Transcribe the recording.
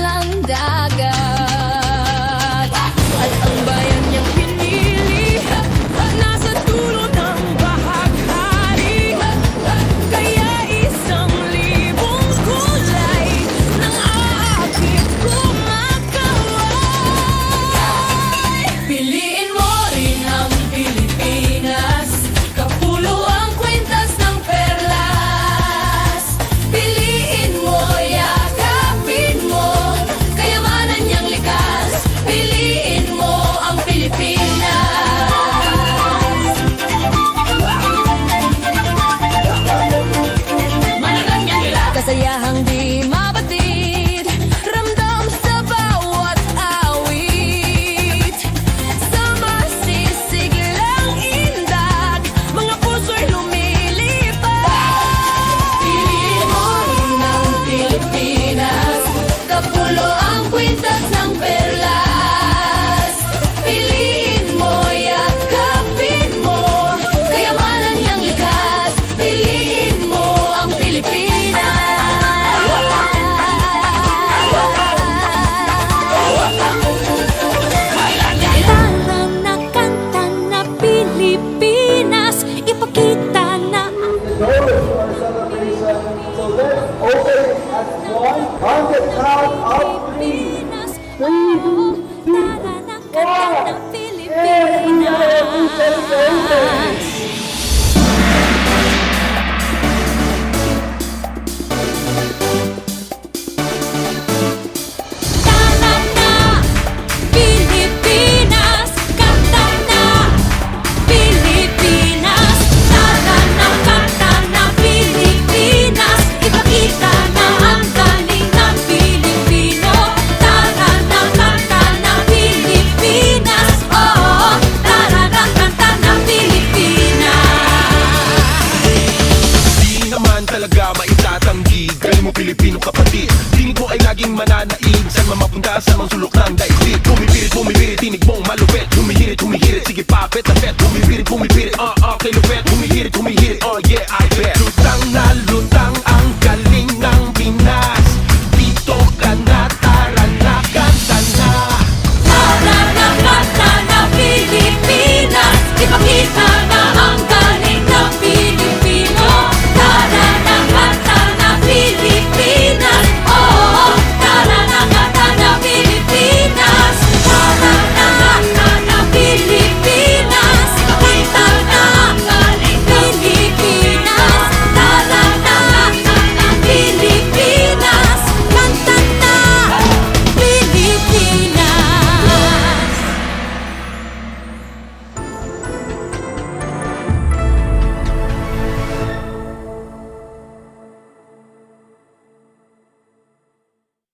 ng dagat. At ang bayan niyang pinili nasa dulo ng bahaghari. Kaya 1,000 kulay ng aakit kumakaway. Piliin mo rin ang Pilipinas, kapuluang kwentas ng perlas. Piliin mo, yakapin mo, kayamanan niyang likas. Piliin mo ang Pilipinas. Managang niyang likas, kasayahang di mabatid, ramdam sa bawat awit. Sa masisiglang indat, mga puso'y lumilipad. Piliin mo rin ang Pilipinas, kapulo ang kwintas ng perlas. Piliin mo, yakapin mo, kayamanan niyang likas. Piliin mo ang Pilipinas. Kanta na kanta na Pilipinas, ipakita na ang So let's open at one on the count of three. Pilipinas. Oh, tara na kanta na Pilipinas. Kanta na Pilipinas, kanta na Pilipinas. Tara na kanta na Pilipinas, ipakita na ang galing ng Pilipino. Tara na kanta na Pilipinas, oh, tara na kanta na Pilipinas. Di naman talaga maitatanggi, galing mo Pilipino kapatid. Tingin ko ay laging mananaig, saan man mapunta sa mga sulok ng daigdig. Bumibirit, tinig mong malupit. Humihirit, sige papet na pet. Bumibirit, kay lupet. Humihirit,